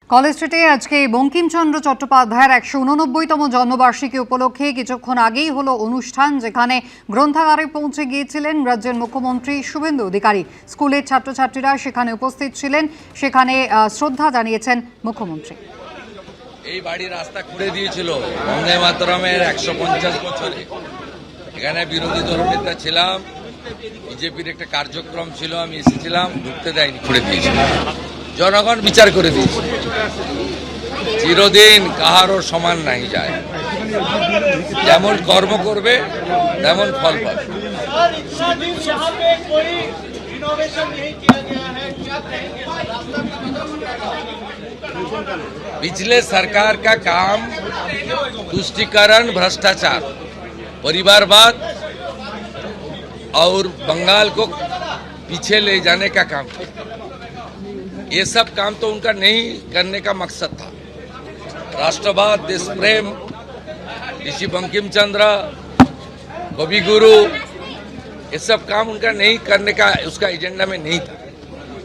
College স্ট্রিটে আজকে বঙ্কিমচন্দ্র চট্টোপাধ্যায়ের ১৮৯তম জন্মবার্ষিকী উপলক্ষে কিছুক্ষণ আগেই হলো অনুষ্ঠান, যেখানে গ্রন্থাগারে পৌঁছে গিয়েছিলেন রাজ্যের মুখ্যমন্ত্রী শুভেন্দু অধিকারী। স্কুলের ছাত্রছাত্রীরা সেখানে উপস্থিত ছিলেন, সেখানে শ্রদ্ধা জানিয়েছেন মুখ্যমন্ত্রী। এই বাড়ি রাস্তা খুঁড়ে দিয়েছিল বন্দে মাতরমের ১৫০ বছরে। এখানে বিরোধী দলনেতা ছিলাম, বিজেপির একটা কার্যক্রম ছিল, আমি এসেছিলাম, ঢুকতে দেয়নি, খুঁড়ে দিয়েছিল। জনগণ বিচার করে দিয়েছে, চিরদিন কাহারও সমান নাই যায়, যেমন কর্ম করবে তেমন ফল পাবে। पिछले सरकार का काम तुष्टीकरण, भ्रष्टाचार, परिवारवाद और बंगाल को पीछे ले जाने का काम, ये सब काम तो उनका नहीं करने का मकसद था। राष्ट्रवाद, देश प्रेम, ऋषि बंकिम चंद्र, कवि गुरु, ये सब काम उनका नहीं करने का, उसका एजेंडा में नहीं था।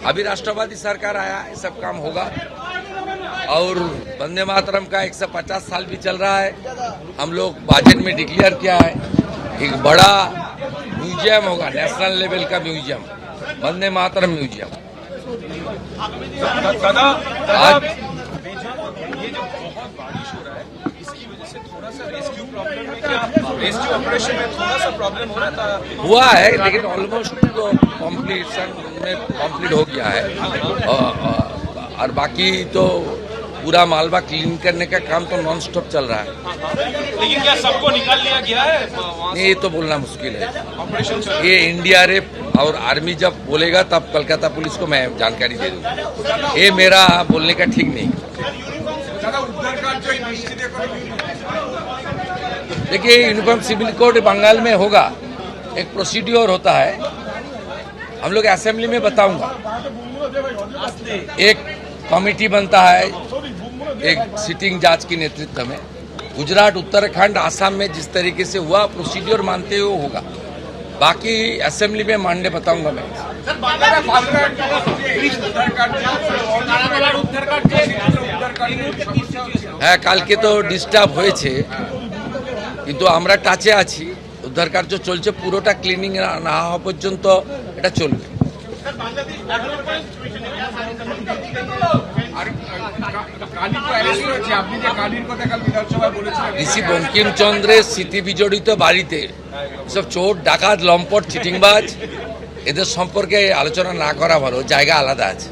अभी राष्ट्रवादी सरकार आया, ये सब काम होगा। और वंदे मातरम का 150 साल भी चल रहा है। हम लोग बजट में डिक्लेयर किया है, एक बड़ा म्यूजियम होगा, नेशनल लेवल का म्यूजियम, वंदे मातरम म्यूजियम। आज हुआ है, लेकिन ऑलमोस्ट तो कंप्लीट हो गया है। और बाकी तो पूरा मालवा क्लीन करने का काम तो नॉन स्टॉप चल रहा है। लेकिन क्या सबको निकाल लिया गया है? नहीं, ये तो बोलना मुश्किल है। ये एनडीआरएफ और आर्मी जब बोलेगा तब कोलकाता पुलिस को मैं जानकारी दे दूंगा। ये मेरा बोलने का ठीक नहीं। देखिए, यूनिफॉर्म सिविल कोड बंगाल में होगा, एक प्रोसीड्योर होता है, हम लोग असेंबली में बताऊंगा। एक कमेटी बनता है एक सिटिंग जज की नेतृत्व में। गुजरात, उत्तराखंड, आसाम में जिस तरीके से हुआ प्रोसीड्योर मानते हुए होगा, बाकी असेंबली में मानने बताऊंगा मैं। হ্যাঁ, কালকে তো ডিস্টার্ব হয়েছে, কিন্তু আমরা টাচে আছি, উদ্ধার কার্য চলছে, পুরোটা ক্লিনিং না হওয়া পর্যন্ত এটা চলবে। ঋষি বঙ্কিমচন্দ্রের স্মৃতি বিজড়িত বাড়িতে সব চোর, ডাকাত, লম্পট, চিটিংবাজ, এদের সম্পর্কে আলোচনা না করা ভালো, জায়গা আলাদা আছে।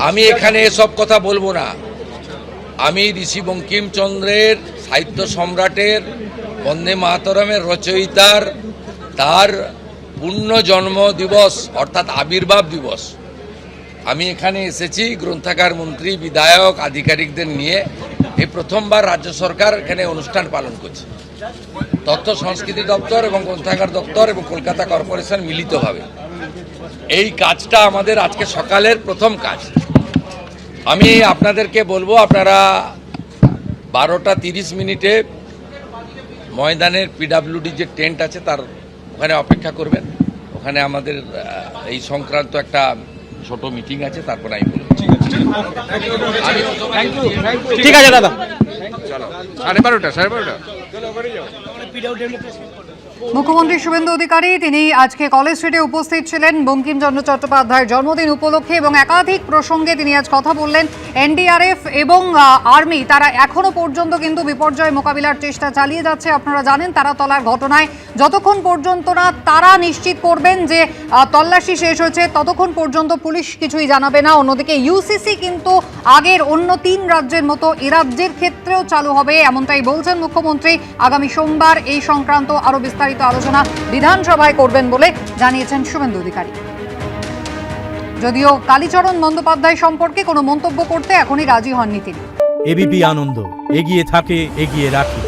আমি এখানে এসব কথা বলবো না। আমি ঋষি বঙ্কিমচন্দ্রের, সাহিত্য সম্রাটের, বন্দে মাতরমের রচয়িতার, তার পূর্ণ জন্ম দিবস অর্থাৎ আবির্ভাব দিবস, আমি এখানে এসেছি গ্রন্থাগার মন্ত্রী, বিধায়ক, আধিকারিকদের নিয়ে। এই প্রথমবার রাজ্য সরকার এখানে অনুষ্ঠান পালন করছে। তথ্য সংস্কৃতি দপ্তর এবং গ্রন্থাগার দপ্তর এবং কলকাতা কর্পোরেশন মিলিতভাবে এই কাজটা আমাদের আজকে সকালের প্রথম কাজ। আমি আপনাদেরকে বলবো, আপনারা 12টা 30 মিনিটে ময়দানের পিডাব্লিউডি যে টেন্ট আছে তার ওখানে অপেক্ষা করবেন। ওখানে আমাদের এই সংক্রান্ত একটা ছোট মিটিং আছে, তারপর আমি বলবো। ঠিক আছে দাদা, চলো 12:30। মুখ্যমন্ত্রী শুভেন্দু অধিকারী তিনি আজকে কলেজ স্ট্রিটে উপস্থিত ছিলেন বঙ্কিমচন্দ্র চট্টোপাধ্যায়ের জন্মদিন উপলক্ষে, এবং একাধিক প্রসঙ্গে তিনি আজ কথা বললেন। এনডিআরএফ এবং আর্মি তারা এখনো পর্যন্ত কিন্তু বিপর্যয় মোকাবিলার চেষ্টা চালিয়ে যাচ্ছে। আপনারা জানেন, তারাতলার ঘটনায় যতক্ষণ পর্যন্ত না তারা নিশ্চিত করবেন যে তল্লাশি শেষ হয়েছে, ততক্ষণ পর্যন্ত পুলিশ কিছুই জানাবে না। অন্যদিকে ইউসিসি কিন্তু আগের অন্য 3 রাজ্যের মতো এ রাজ্যের ক্ষেত্রেও চালু হবে, এমনটাই বলছেন মুখ্যমন্ত্রী। আগামী সোমবার এই সংক্রান্ত আরো বিস্তারিত আলোচনা বিধানসভায় করবেন বলে জানিয়েছেন শুভেন্দু অধিকারী। যদিও কালীচরণ বন্দ্যোপাধ্যায় সম্পর্কে কোনো মন্তব্য করতে এখনই রাজি হননি তিনি। এবিপি আনন্দ, এগিয়ে থাকে, এগিয়ে রাখে।